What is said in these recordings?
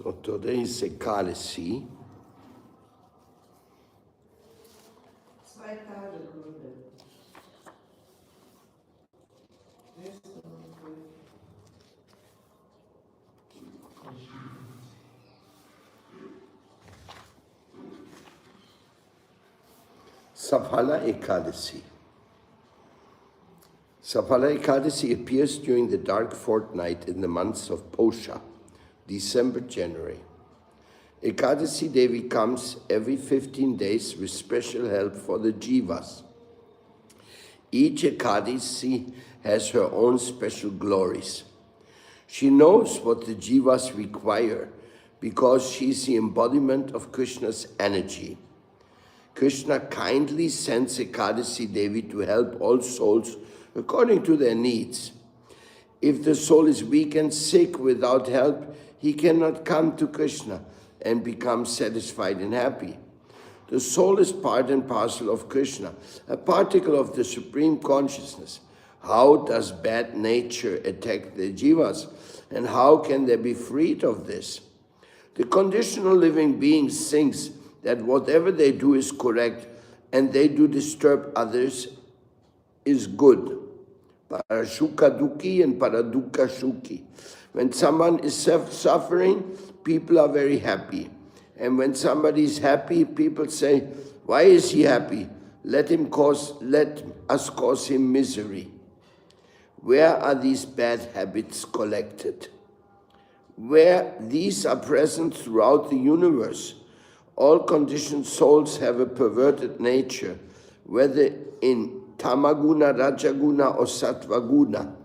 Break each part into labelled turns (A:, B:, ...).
A: So today is Ekadasi. Saphala Ekadasi. Saphala Ekadasi appears during the dark fortnight in the months of Posha, December, January. Ekadasi Devi comes every 15 days with special help for the Jivas. Each Ekadasi has her own special glories. She knows what the Jivas require because she is the embodiment of Krishna's energy. Krishna kindly sends Ekadasi Devi to help all souls according to their needs. If the soul is weak and sick without help, he cannot come to Krishna and become satisfied and happy. The soul is part and parcel of Krishna, a particle of the Supreme Consciousness. How does bad nature attack the jivas, and how can they be freed of this? The conditional living being thinks that whatever they do is correct, and they do disturb others is good. Parashuka Duki and Paraduka Shuki. When someone is suffering, people are very happy. And when somebody is happy, people say, why is he happy? Let us cause him misery. Where are these bad habits collected? Where these are present throughout the universe. All conditioned souls have a perverted nature, whether in Tamaguna, Rajaguna, or Sattvaguna.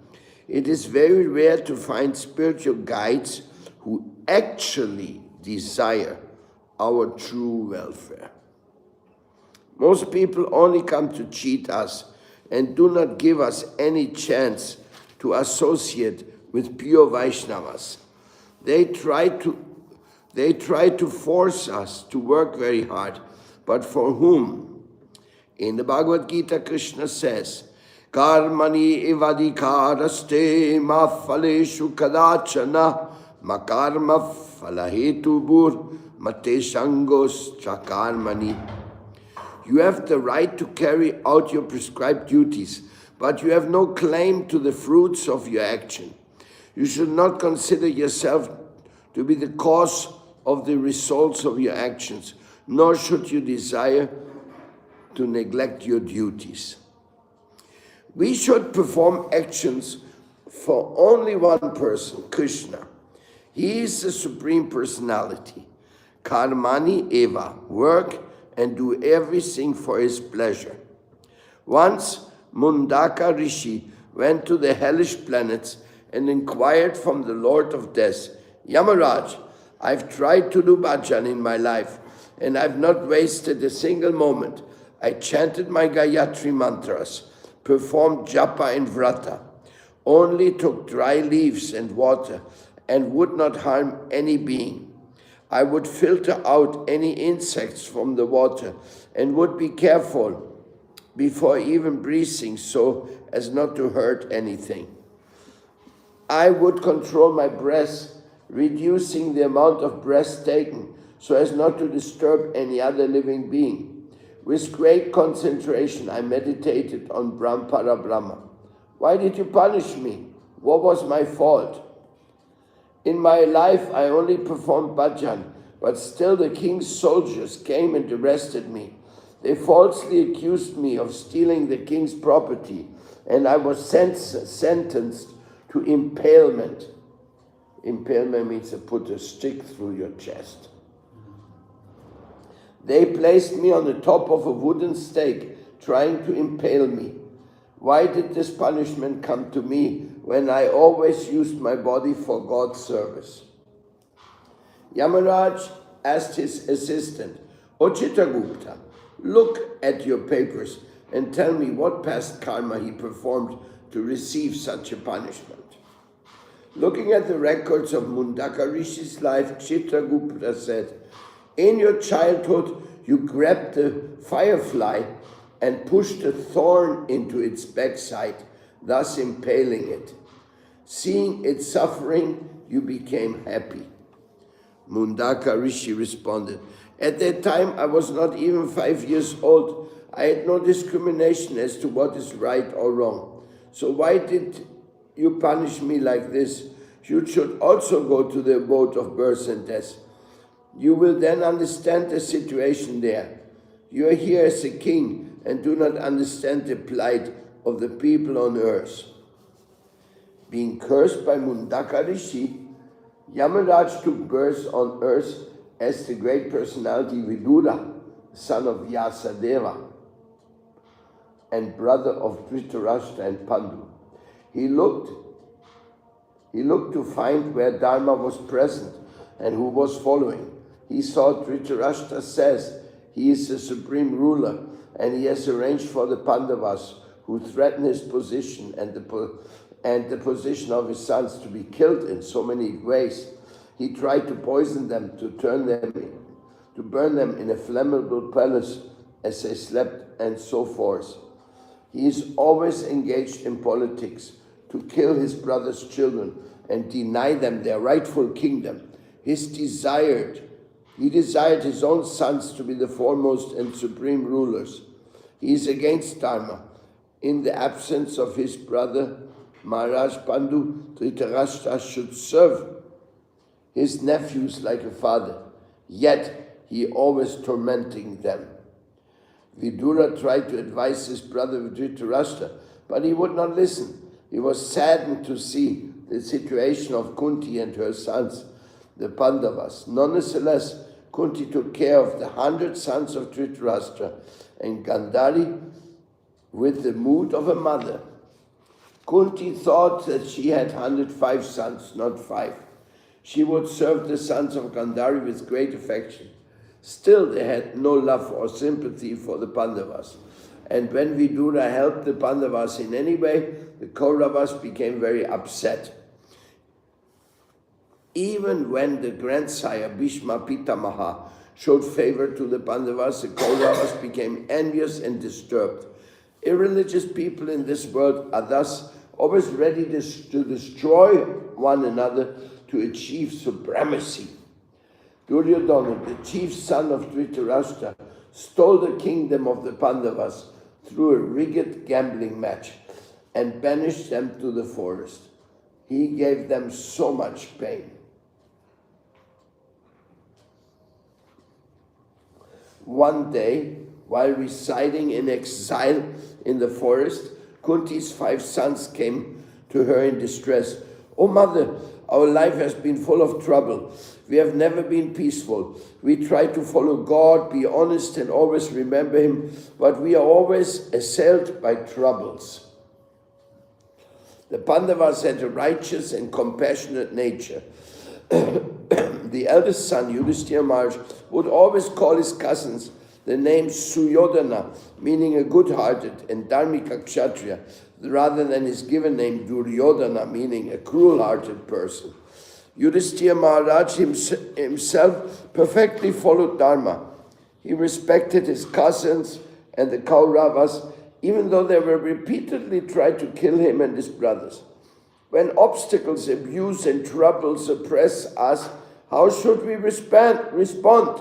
A: It is very rare to find spiritual guides who actually desire our true welfare. Most people only come to cheat us and do not give us any chance to associate with pure Vaishnavas. They try to force us to work very hard, but for whom? In the Bhagavad Gita, Krishna says, Karmani ivadikaraste ma phaleshu kadachana ma karma phalahetu bur mate shangos chakarmani. You have the right to carry out your prescribed duties, but you have no claim to the fruits of your action. You should not consider yourself to be the cause of the results of your actions, nor should you desire to neglect your duties. We should perform actions for only one person, Krishna. He is the Supreme Personality. Karmani eva, work and do everything for his pleasure. Once, Mundaka Rishi went to the hellish planets and inquired from the Lord of Death, Yamaraj, I've tried to do bhajan in my life, and I've not wasted a single moment. I chanted my Gayatri mantras, performed japa and vrata, only took dry leaves and water, and would not harm any being. I would filter out any insects from the water, and would be careful before even breathing so as not to hurt anything. I would control my breath, reducing the amount of breath taken so as not to disturb any other living being. With great concentration, I meditated on Brahmapara Brahma. Why did you punish me? What was my fault? In my life, I only performed bhajan, but still the king's soldiers came and arrested me. They falsely accused me of stealing the king's property, and I was sentenced to impalement. Impalement means to put a stick through your chest. They placed me on the top of a wooden stake, trying to impale me. Why did this punishment come to me when I always used my body for God's service? Yamaraj asked his assistant, O Chitragupta, look at your papers and tell me what past karma he performed to receive such a punishment. Looking at the records of Mundaka Rishi's life, Chitragupta said, in your childhood, you grabbed the firefly and pushed a thorn into its backside, thus impaling it. Seeing its suffering, you became happy. Mundaka Rishi responded, "At that time I was not even 5 years old. I had no discrimination as to what is right or wrong. So why did you punish me like this? You should also go to the abode of birth and death. You will then understand the situation there. You are here as a king and do not understand the plight of the people on earth." Being cursed by Mundaka Rishi, Yamaraj took birth on earth as the great personality Vidura, son of Vyasadeva and brother of Dhritarashtra and Pandu. He looked to find where Dharma was present and who was following. He saw Dhritarashtra says he is the supreme ruler and he has arranged for the Pandavas who threaten his position and the position of his sons to be killed in so many ways. He tried to poison them, to burn them in a flammable palace as they slept, and so forth. He is always engaged in politics to kill his brother's children and deny them their rightful kingdom. He desired his own sons to be the foremost and supreme rulers. He is against Dharma. In the absence of his brother, Maharaj Pandu, Dhritarashtra should serve his nephews like a father, yet he always tormenting them. Vidura tried to advise his brother Dhritarashtra, but he would not listen. He was saddened to see the situation of Kunti and her sons, the Pandavas. Nonetheless, Kunti took care of the 100 sons of Dhritarashtra and Gandhari with the mood of a mother. Kunti thought that she had 105 sons, not 5. She would serve the sons of Gandhari with great affection. Still, they had no love or sympathy for the Pandavas. And when Vidura helped the Pandavas in any way, the Kauravas became very upset. Even when the grandsire Bhishma Pitamaha showed favor to the Pandavas, the Kauravas became envious and disturbed. Irreligious people in this world are thus always ready to destroy one another to achieve supremacy. Duryodhana, the chief son of Dhritarashtra, stole the kingdom of the Pandavas through a rigged gambling match and banished them to the forest. He gave them so much pain. One day, while residing in exile in the forest, Kunti's 5 sons came to her in distress. "Oh, mother, our life has been full of trouble. We have never been peaceful. We try to follow God, be honest, and always remember Him, but we are always assailed by troubles." The Pandavas had a righteous and compassionate nature. The eldest son, Yudhishthira Maharaj, would always call his cousins the name Suyodhana, meaning a good-hearted, and Dharmika Kshatriya, rather than his given name Duryodhana, meaning a cruel-hearted person. Yudhishthira Maharaj himself perfectly followed Dharma. He respected his cousins and the Kauravas, even though they were repeatedly tried to kill him and his brothers. When obstacles, abuse, and troubles oppress us, how should we respond?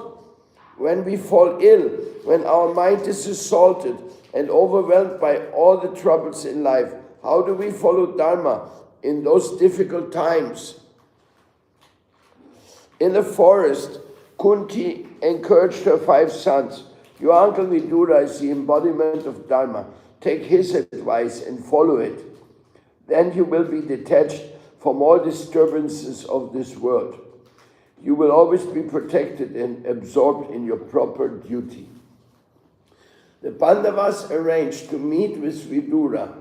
A: When we fall ill, when our mind is assaulted and overwhelmed by all the troubles in life, how do we follow Dharma in those difficult times? In the forest, Kunti encouraged her 5 sons. "Your uncle Vidura is the embodiment of Dharma. Take his advice and follow it. Then you will be detached from all disturbances of this world. You will always be protected and absorbed in your proper duty." The Pandavas arranged to meet with Vidura.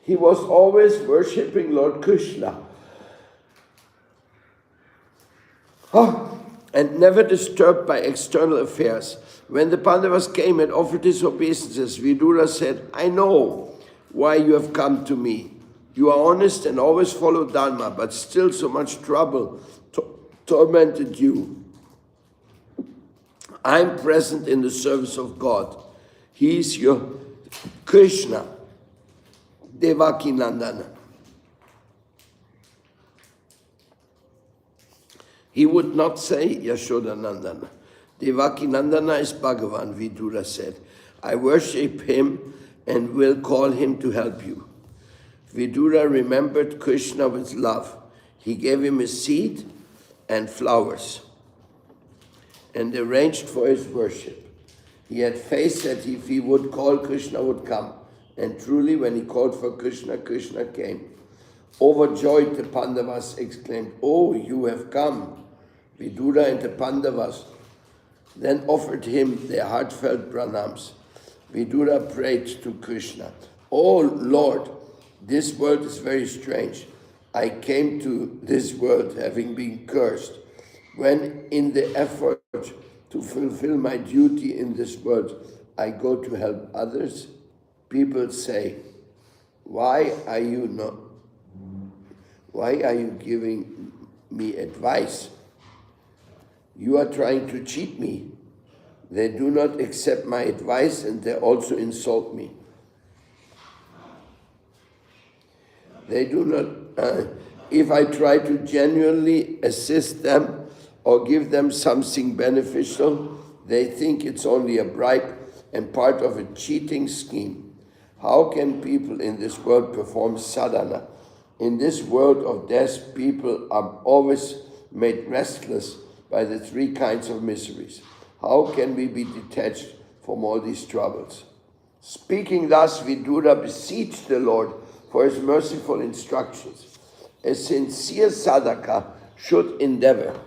A: He was always worshipping Lord Krishna and never disturbed by external affairs. When the Pandavas came and offered his obeisances, Vidura said, "I know why you have come to me. You are honest and always follow Dharma, but still so much trouble tormented you. I am present in the service of God. He is your Krishna, Devaki Nandana." He would not say Yashodanandana. Devaki Nandana is Bhagavan, Vidura said. I worship him and will call him to help you. Vidura remembered Krishna with love. He gave him a seed and flowers and arranged for his worship. He had faith that if he would call, Krishna would come. And truly, when he called for Krishna, Krishna came. Overjoyed, the Pandavas exclaimed, "Oh, you have come." Vidura and the Pandavas then offered him their heartfelt pranams. Vidura prayed to Krishna, "Oh Lord, this world is very strange. I came to this world having been cursed. When in the effort to fulfill my duty in this world, I go to help others, people say, why are you giving me advice? You are trying to cheat me. They do not accept my advice and they also insult me. They do not, if I try to genuinely assist them or give them something beneficial, they think it's only a bribe and part of a cheating scheme. How can people in this world perform sadhana? In this world of death, people are always made restless by the three kinds of miseries. How can we be detached from all these troubles? Speaking thus, Vidura beseeched the Lord for his merciful instructions. A sincere sadhaka should endeavor.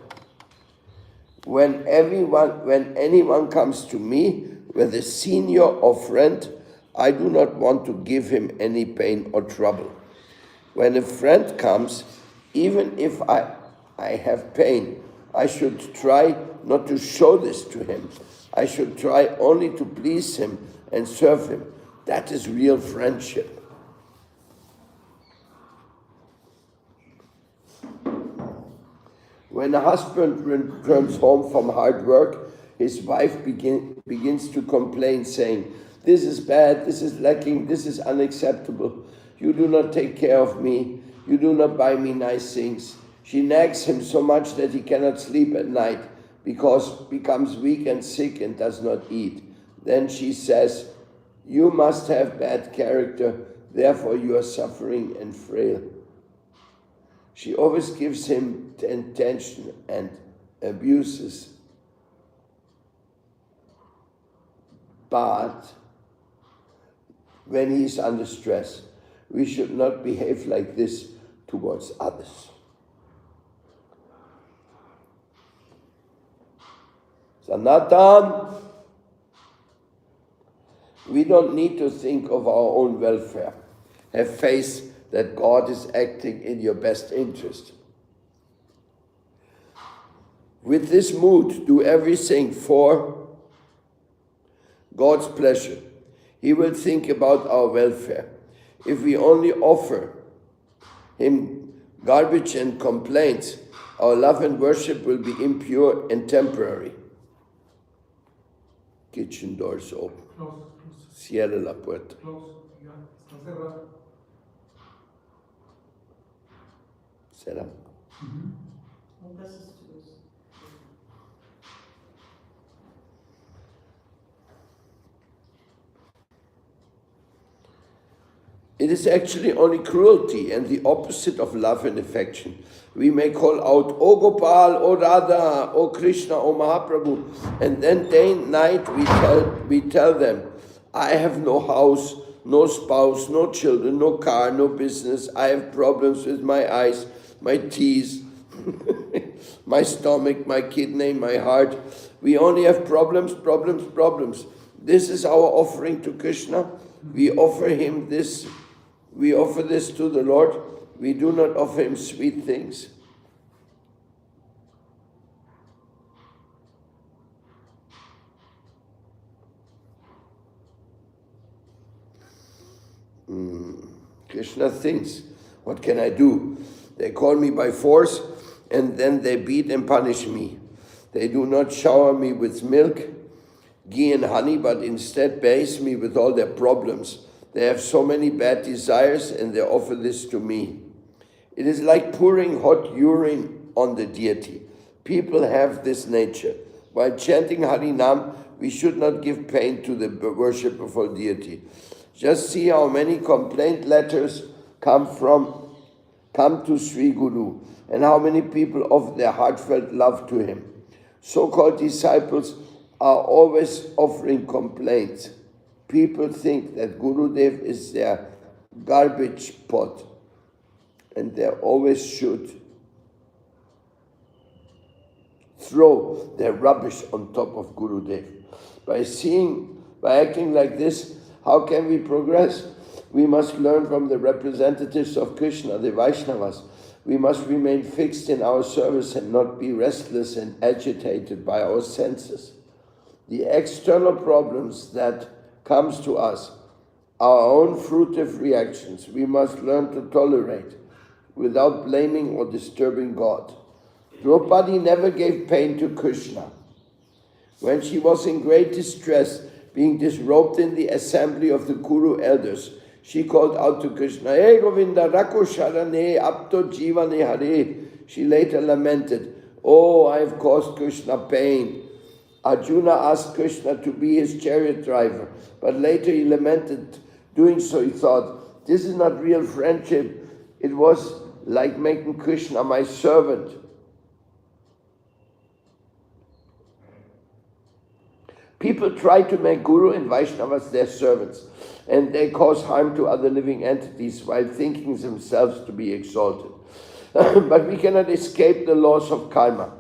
A: When anyone comes to me with a senior or friend, I do not want to give him any pain or trouble. When a friend comes, even if I have pain, I should try not to show this to him. I should try only to please him and serve him. That is real friendship. When a husband returns home from hard work, his wife begins to complain, saying, "This is bad, this is lacking, this is unacceptable. You do not take care of me. You do not buy me nice things." She nags him so much that he cannot sleep at night because becomes weak and sick and does not eat. Then she says, "You must have bad character, therefore you are suffering and frail." She always gives him attention and abuses. But when he is under stress, we should not behave like this towards others. Sanatan, we don't need to think of our own welfare. Have faith that God is acting in your best interest. With this mood, do everything for God's pleasure. He will think about our welfare. If we only offer him garbage and complaints, our love and worship will be impure and temporary. Kitchen doors open. Cierra la puerta. Será? It is actually only cruelty and the opposite of love and affection. We may call out, "O Gopal, O Radha, O Krishna, O Mahaprabhu," and then day and night we tell them, "I have no house, no spouse, no children, no car, no business. I have problems with my eyes, my teeth, my stomach, my kidney, my heart. We only have problems, problems, problems." This is our offering to Krishna. We offer him this. We offer this to the Lord. We do not offer him sweet things. Krishna thinks, what can I do? They call me by force and then they beat and punish me. They do not shower me with milk, ghee and honey, but instead bathe me with all their problems. They have so many bad desires and they offer this to me. It is like pouring hot urine on the deity. People have this nature. While chanting Harinam, we should not give pain to the worshipper for deity. Just see how many complaint letters come to Sri Guru, and how many people offer their heartfelt love to him. So-called disciples are always offering complaints. People think that Gurudev is their garbage pot, and they always should throw their rubbish on top of Gurudev. By acting like this, how can we progress? We must learn from the representatives of Krishna, the Vaishnavas. We must remain fixed in our service and not be restless and agitated by our senses. The external problems that comes to us, our own fruitive reactions, we must learn to tolerate without blaming or disturbing God. Draupadi never gave pain to Krishna. When she was in great distress, being disrobed in the assembly of the Kuru elders, she called out to Krishna, "Hey Govinda, Rakho Sharane, Apto Jivane Hare." She later lamented, "Oh, I have caused Krishna pain." Arjuna asked Krishna to be his chariot driver, but later he lamented doing so. He thought, "This is not real friendship. It was like making Krishna my servant." People try to make Guru and Vaishnavas their servants, and they cause harm to other living entities while thinking themselves to be exalted. But we cannot escape the laws of karma.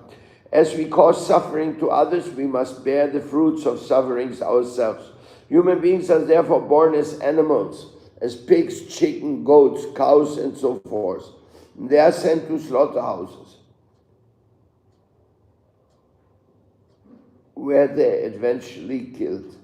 A: As we cause suffering to others, we must bear the fruits of sufferings ourselves. Human beings are therefore born as animals, as pigs, chicken, goats, cows, and so forth. They are sent to slaughterhouses, where they're eventually killed.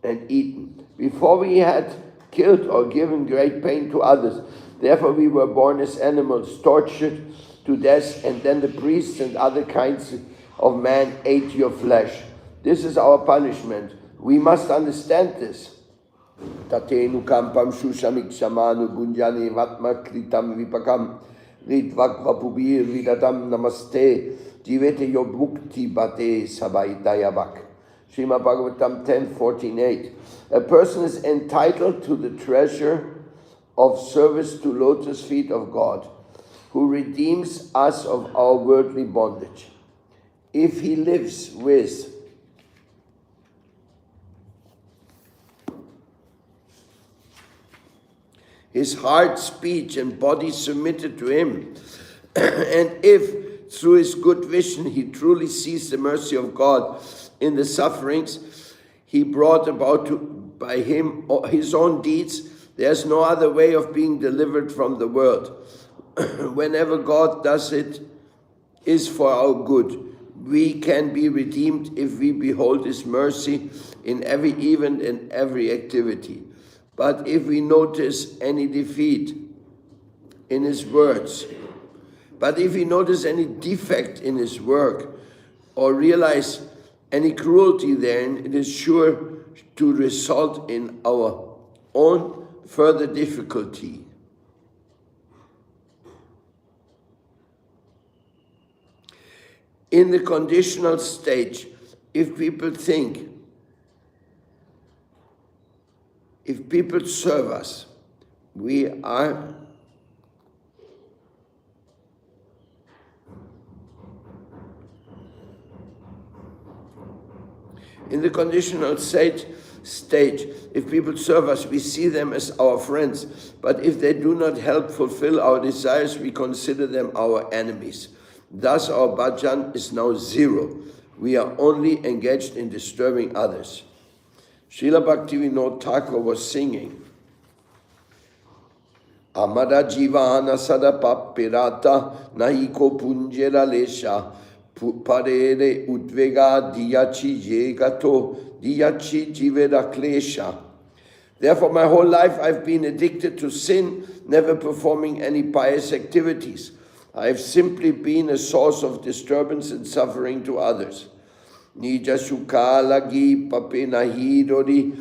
A: And eaten. Before we had killed or given great pain to others, therefore we were born as animals, tortured to death, and then the priests and other kinds of man ate your flesh. This is our punishment. We must understand this. Tatenu kampam shushamiksamanu gunjani vatma kritam vipakam ridvakvapubir vidatam namaste jivete yobukti bate sabaitayavak. Srimad Bhagavatam 10:14-8. A person is entitled to the treasure of service to lotus feet of God, who redeems us of our worldly bondage. If he lives with his heart, speech, and body submitted to him, and if through his good vision he truly sees the mercy of God in the sufferings he brought about by him his own deeds, there's no other way of being delivered from the world. Whenever God does it is for our good. We can be redeemed if we behold his mercy in every event and every activity. But if we notice any defeat in his words, but if we notice any defect in his work, or realize any cruelty therein, it is sure to result in our own further difficulty. In the conditional stage, if people serve us, we are in the conditional stage, if people serve us, we see them as our friends. But if they do not help fulfill our desires, we consider them our enemies. Thus our bhajan is now zero. We are only engaged in disturbing others. Srila Bhaktivinoda Thakur was singing, Amara jivana sada papirata nahiko punjera lesha parere udvega diyachi yegato diyachi jivera klesha. Therefore my whole life I've been addicted to sin, never performing any pious activities. I have simply been a source of disturbance and suffering to others. Nija sukha lagi papenahidori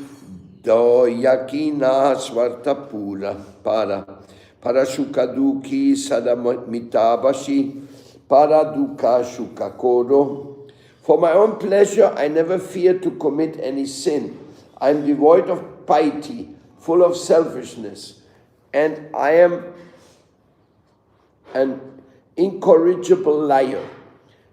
A: do yakina swarta pura para. Parashukaduki sadamitabashi, paraduka shukakoro. For my own pleasure, I never fear to commit any sin. I am devoid of piety, full of selfishness, and I am an incorrigible liar.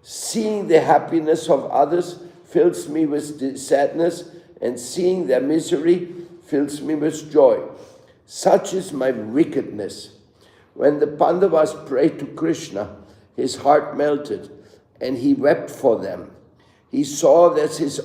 A: Seeing the happiness of others fills me with sadness, and seeing their misery fills me with joy. Such is my wickedness. When the Pandavas prayed to Krishna, his heart melted, and he wept for them. He saw that his